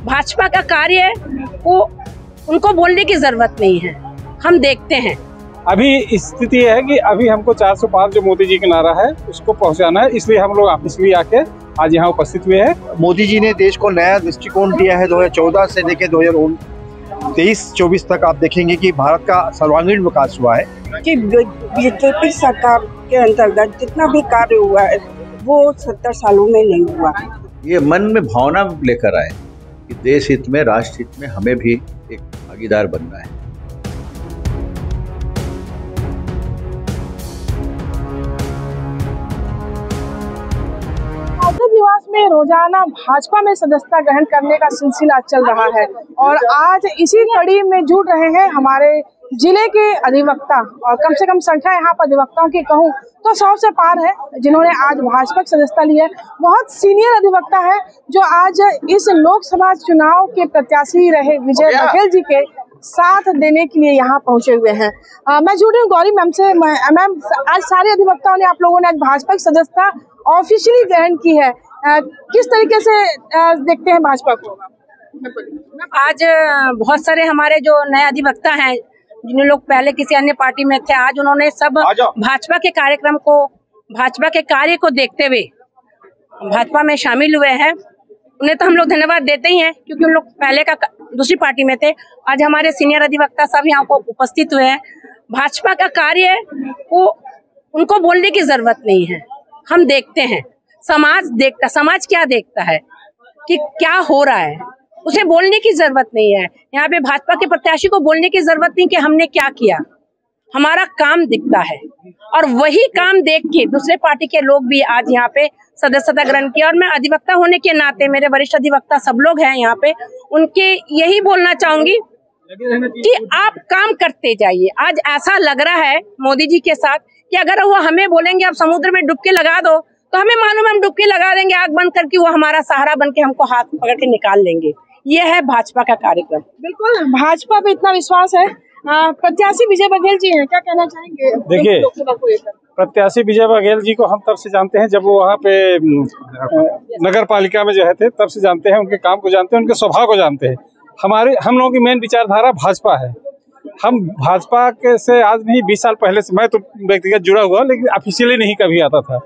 भाजपा का कार्य वो उनको बोलने की जरूरत नहीं है, हम देखते हैं। अभी स्थिति है कि अभी हमको 400 पार जो मोदी जी का नारा है उसको पहुंचाना है, इसलिए हम लोग ऑफिशियली आके आज यहाँ उपस्थित हुए हैं। मोदी जी ने देश को नया दृष्टिकोण दिया है। 2014 से लेकर 2023-24 तक आप देखेंगे कि भारत का सर्वांगीण विकास हुआ है। कि बीजेपी सरकार के अंतर्गत जितना भी कार्य हुआ है वो 70 सालों में नहीं हुआ। ये मन में भावना लेकर आए कि देश हित में, राष्ट्र हित में हमें भी एक भागीदार बनना है। संसद निवास में रोजाना भाजपा में सदस्यता ग्रहण करने का सिलसिला चल रहा है और आज इसी कड़ी में जुड़ रहे हैं हमारे जिले के अधिवक्ता, और कम से कम संख्या यहाँ पर अधिवक्ताओं की कहूँ तो 100 से पार है जिन्होंने आज भाजपा की सदस्यता ली है। बहुत सीनियर अधिवक्ता है जो आज इस लोकसभा चुनाव के प्रत्याशी रहे विजय बघेल जी के साथ देने के लिए यहाँ पहुंचे हुए हैं। मैं जुड़ी हूँ गौरी मैम से। मैम, आज सारे अधिवक्ताओं ने, आप लोगों ने आज भाजपा की सदस्यता ऑफिशियली ग्रहण की है, किस तरीके से देखते हैं भाजपा को? आज बहुत सारे हमारे जो नए अधिवक्ता हैं, जिन लोग पहले किसी अन्य पार्टी में थे, आज उन्होंने सब भाजपा के कार्यक्रम को, भाजपा के कार्य को देखते हुए भाजपा में शामिल हुए हैं। उन्हें तो हम लोग धन्यवाद देते ही हैं क्योंकि उन लोग पहले का दूसरी पार्टी में थे। आज हमारे सीनियर अधिवक्ता सब यहाँ पर उपस्थित हुए हैं। भाजपा का कार्य वो उनको बोलने की जरूरत नहीं है, हम देखते हैं। समाज क्या देखता है कि क्या हो रहा है, उसे बोलने की जरूरत नहीं है। यहाँ पे भाजपा के प्रत्याशी को बोलने की जरूरत नहीं कि हमने क्या किया, हमारा काम दिखता है। और वही काम देख के दूसरे पार्टी के लोग भी आज यहाँ पे सदस्यता ग्रहण किया। और मैं अधिवक्ता होने के नाते, मेरे वरिष्ठ अधिवक्ता सब लोग हैं यहाँ पे, उनके यही बोलना चाहूंगी कि आप काम करते जाइए। आज ऐसा लग रहा है मोदी जी के साथ कि अगर वो हमें बोलेंगे आप समुद्र में डुबकी लगा दो, तो हमें मालूम है हम डुबकी लगा देंगे आग बंद करके, वो हमारा सहारा बन के हमको हाथ पकड़ के निकाल लेंगे। ये है भाजपा का कार्यक्रम। बिल्कुल, भाजपा पे इतना विश्वास है। प्रत्याशी विजय बघेल जी हैं, क्या कहना चाहेंगे? देखिए, प्रत्याशी विजय बघेल जी को हम तब से जानते हैं जब वो वहाँ पे नगर पालिका में जो है थे, तब से जानते हैं, उनके काम को जानते हैं, उनके स्वभाव को जानते हैं। हम लोगों की मेन विचारधारा भाजपा है। हम भाजपा के से आज नहीं 20 साल पहले से, मैं तो व्यक्तिगत जुड़ा हुआ, लेकिन ऑफिशियली नहीं कभी आता था।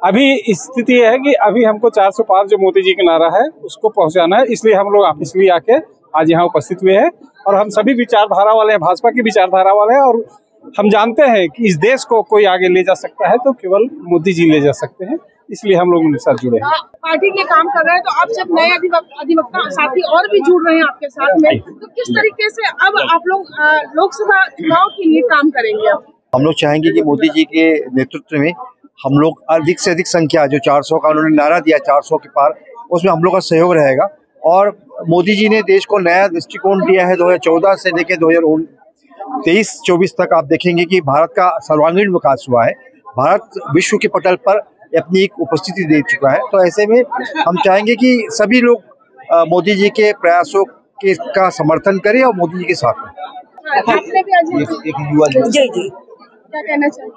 अभी स्थिति है कि अभी हमको 400 पार जो मोदी जी का नारा है उसको पहुंचाना है, इसलिए हम लोग ऑफिशियली आके आज यहाँ उपस्थित हुए हैं। और हम सभी विचारधारा वाले हैं, भाजपा की विचारधारा वाले हैं, और हम जानते हैं कि इस देश को कोई आगे ले जा सकता है तो केवल मोदी जी ले जा सकते हैं, इसलिए हम लोग उनके साथ जुड़े हैं। पार्टी के काम कर रहे हैं तो अब जब नए अधिवक्ता साथी और भी जुड़ रहे हैं आपके साथ में, तो किस तरीके से अब आप लोग लोकसभा चुनाव के लिए काम करेंगे? हम लोग चाहेंगे कि मोदी जी के नेतृत्व में हम लोग अधिक से अधिक संख्या, जो 400 का उन्होंने नारा दिया, 400 के पार, उसमें हम लोग का सहयोग रहेगा। और मोदी जी ने देश को नया दृष्टिकोण दिया है। 2014 से लेकर 2023-24 तक आप देखेंगे कि भारत का सर्वांगीण विकास हुआ है। भारत विश्व के पटल पर अपनी एक उपस्थिति दे चुका है। तो ऐसे में हम चाहेंगे कि सभी लोग मोदी जी के प्रयासों का समर्थन करें और मोदी जी के साथ हैं। जी जी, क्या कहना चाहिए?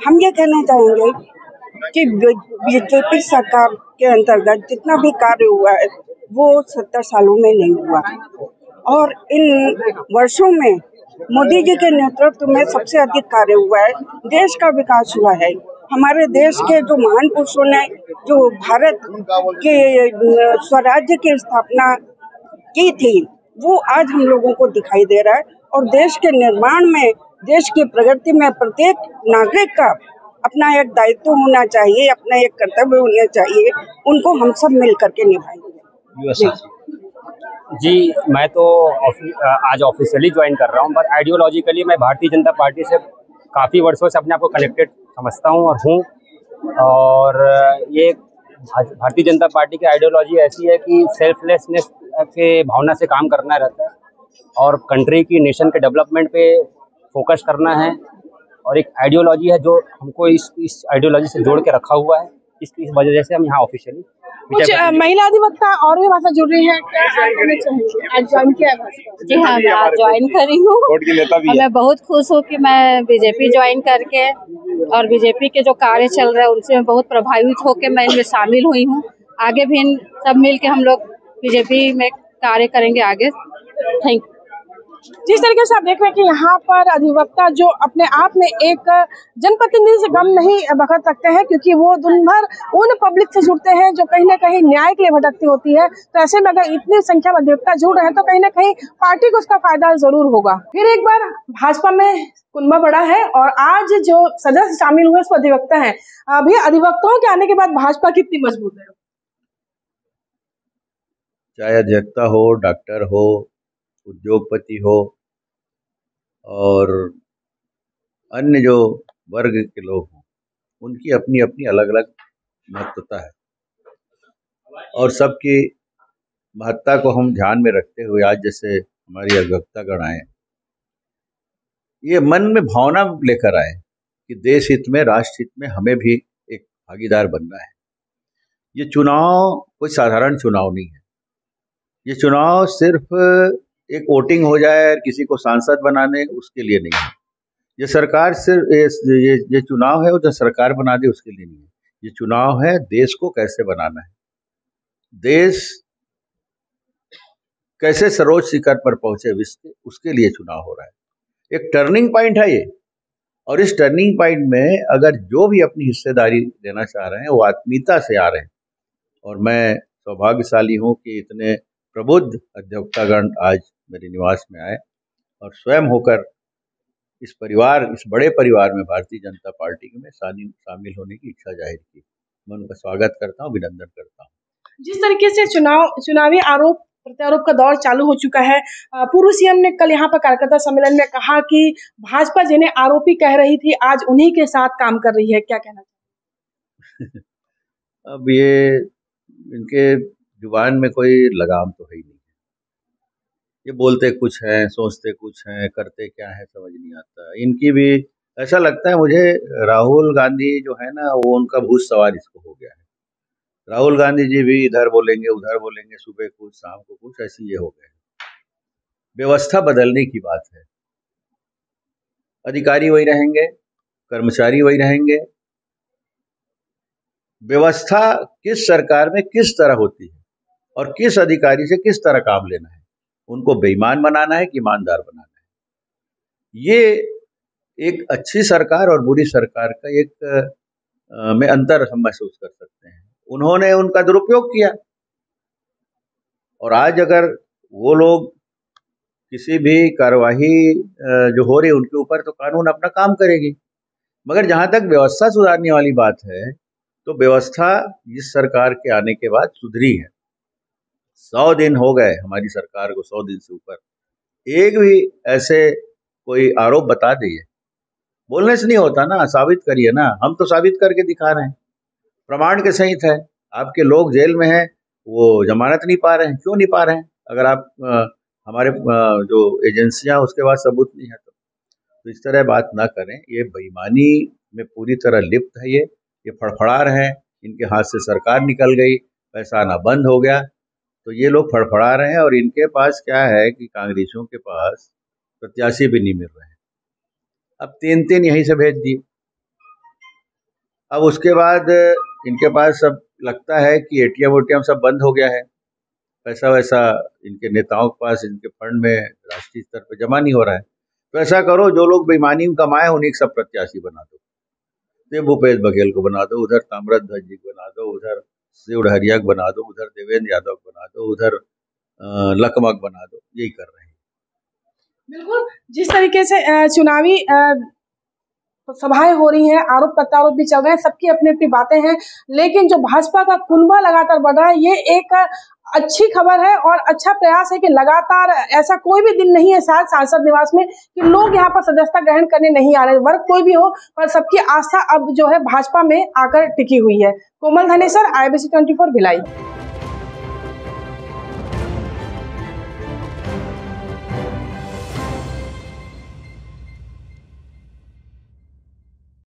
हम ये कहना चाहेंगे कि बीजेपी सरकार के अंतर्गत जितना भी कार्य हुआ है वो 70 सालों में नहीं हुआ। और इन वर्षों में मोदी जी के नेतृत्व में सबसे अधिक कार्य हुआ है, देश का विकास हुआ है। हमारे देश के जो महान पुरुषों ने जो भारत के स्वराज्य की स्थापना की थी, वो आज हम लोगों को दिखाई दे रहा है। और देश के निर्माण में, देश की प्रगति में प्रत्येक नागरिक का अपना एक दायित्व होना चाहिए, अपना एक कर्तव्य होना चाहिए, उनको हम सब मिल करके निभाएंगे। जी, मैं तो आज ऑफिशियली ज्वाइन कर रहा हूं, पर आइडियोलॉजिकली मैं भारतीय जनता पार्टी से काफ़ी वर्षों से अपने आप को कनेक्टेड समझता हूं और हूं। और ये भारतीय जनता पार्टी की आइडियोलॉजी ऐसी है कि सेल्फलेसनेस के भावना से काम करना रहता है और कंट्री की, नेशन के डेवलपमेंट पे फोकस करना है। और एक आइडियोलॉजी है जो हमको इस आइडियोलॉजी से जोड़ के रखा हुआ है। इस वजह से हम यहाँ ऑफिशियली कुछ महिला अधिवक्ता और भी भाषा जुड़ रही है, क्या कहना चाहेंगे? आज ज्वाइन किया है? जी हाँ, मैं आज ज्वाइन करी हूँ और मैं बहुत खुश हूँ कि मैं बीजेपी ज्वाइन करके, और बीजेपी के जो कार्य चल रहे हैं उनसे मैं बहुत प्रभावित होकर मैं इनमें शामिल हुई हूँ। आगे भी सब मिल के हम लोग बीजेपी में कार्य करेंगे आगे। Thank you. जिस तरीके से आप देख रहे हैं कि यहाँ पर अधिवक्ता जो अपने आप में एक जनप्रतिनिधि से कम नहीं बखत सकते हैं, क्योंकि वो दिन भर उन पब्लिक से जुड़ते हैं जो कहीं ना कहीं न्याय के लिए भटकती होती है। तो ऐसे में अगर इतनी संख्या में अधिवक्ता जुड़ रहे हैं तो कहीं ना कहीं पार्टी को उसका फायदा जरूर होगा। फिर एक बार भाजपा में कुनबा बढ़ा है और आज जो सदस्य शामिल हुए उसमें अधिवक्ता है। अभी अधिवक्ताओं के आने के बाद भाजपा कितनी मजबूत है? चाहे अधिवक्ता हो, डॉक्टर हो, उद्योगपति हो और अन्य जो वर्ग के लोग हों, उनकी अपनी अपनी अलग अलग महत्वता है और सबकी महत्ता को हम ध्यान में रखते हुए आज जैसे हमारी अधिवक्तागण आए, ये मन में भावना लेकर आए कि देश हित में, राष्ट्र हित में हमें भी एक भागीदार बनना है। ये चुनाव कोई साधारण चुनाव नहीं है। ये चुनाव सिर्फ एक वोटिंग हो जाए किसी को सांसद बनाने उसके लिए नहीं है। ये सरकार सिर्फ ये चुनाव है वो जो सरकार बना दे उसके लिए नहीं है। ये चुनाव है देश को कैसे बनाना है, देश कैसे सर्वोच्च शिखर पर पहुंचे विश्व, उसके लिए चुनाव हो रहा है। एक टर्निंग पॉइंट है ये, और इस टर्निंग पॉइंट में अगर जो भी अपनी हिस्सेदारी देना चाह रहे हैं वो आत्मीयता से आ रहे हैं। और मैं सौभाग्यशाली हूँ कि इतने प्रबुद्ध अधिवक्तागण आज मेरे निवास में आए और स्वयं होकर इस बड़े परिवार में भारतीय जनता पार्टी में शामिल होने की इच्छा जाहिर की। मैं उनका स्वागत करता हूँ, अभिनंदन करता हूँ। जिस तरीके से चुनावी आरोप प्रत्यारोप का दौर चालू हो चुका है, पूर्व सीएम ने कल यहाँ पर कार्यकर्ता सम्मेलन में कहा कि भाजपा जिन्हें आरोपी कह रही थी आज उन्हीं के साथ काम कर रही है, क्या कहना चाहिए? अब ये इनके जुबान में कोई लगाम तो है ही नहीं। ये बोलते कुछ हैं, सोचते कुछ हैं, करते क्या है समझ नहीं आता। इनकी भी ऐसा लगता है मुझे राहुल गांधी जो है ना वो उनका भूत सवार इसको हो गया है। राहुल गांधी जी भी इधर बोलेंगे उधर बोलेंगे, सुबह कुछ शाम को कुछ, ऐसी ये हो गए। व्यवस्था बदलने की बात है। अधिकारी वही रहेंगे, कर्मचारी वही रहेंगे। व्यवस्था किस सरकार में किस तरह होती है और किस अधिकारी से किस तरह काम लेना है, उनको बेईमान बनाना है कि ईमानदार बनाना है, ये एक अच्छी सरकार और बुरी सरकार का एक में अंतर हम महसूस कर सकते हैं। उन्होंने उनका दुरुपयोग किया और आज अगर वो लोग किसी भी कार्यवाही जो हो रही है उनके ऊपर, तो कानून अपना काम करेगी। मगर जहां तक व्यवस्था सुधारने वाली बात है तो व्यवस्था इस सरकार के आने के बाद सुधरी है। 100 दिन हो गए हमारी सरकार को, 100 दिन से ऊपर। एक भी ऐसे कोई आरोप बता दिए, बोलने से नहीं होता ना, साबित करिए ना। हम तो साबित करके दिखा रहे हैं, प्रमाण के सहित है। आपके लोग जेल में हैं, वो जमानत नहीं पा रहे हैं। क्यों नहीं पा रहे हैं? अगर आप हमारे जो एजेंसियां उसके बाद सबूत नहीं है तो इस तरह बात ना करें। ये बेईमानी में पूरी तरह लिप्त है। ये फड़फड़ा रहे हैं, इनके हाथ से सरकार निकल गई, पैसा आना बंद हो गया, तो ये लोग फड़फड़ा रहे हैं। और इनके पास क्या है कि कांग्रेसियों के पास प्रत्याशी भी नहीं मिल रहे हैं। अब 3 यहीं से भेज दिए। अब उसके बाद इनके पास सब लगता है कि एटीएम सब बंद हो गया है, पैसा वैसा इनके नेताओं के पास, इनके फंड में राष्ट्रीय स्तर पर जमा नहीं हो रहा है। तो ऐसा करो, जो लोग बेईमानी में कमाए उन्हीं सब प्रत्याशी बना दो। तो भूपेश बघेल को बना दो, उधर ताम्रध्वज जी को बना दो, उधर शिव डहरिया को बना दो, उधर देवेंद्र यादव को बना दो, उधर लकमक बना दो। यही कर रहे हैं। बिल्कुल, जिस तरीके से चुनावी सभाएं हो रही हैं, आरोप प्रत्यारोप भी चल रहे हैं, सबकी अपनी अपनी बातें हैं, लेकिन जो भाजपा का कुनबा लगातार बढ़ रहा है, ये एक अच्छी खबर है और अच्छा प्रयास है कि लगातार ऐसा कोई भी दिन नहीं है शायद सांसद निवास में कि लोग यहाँ पर सदस्यता ग्रहण करने नहीं आ रहे। वर्ग कोई भी हो, पर सबकी आस्था अब जो है भाजपा में आकर टिकी हुई है। कोमल धनेसर, IBC 24 भिलाई।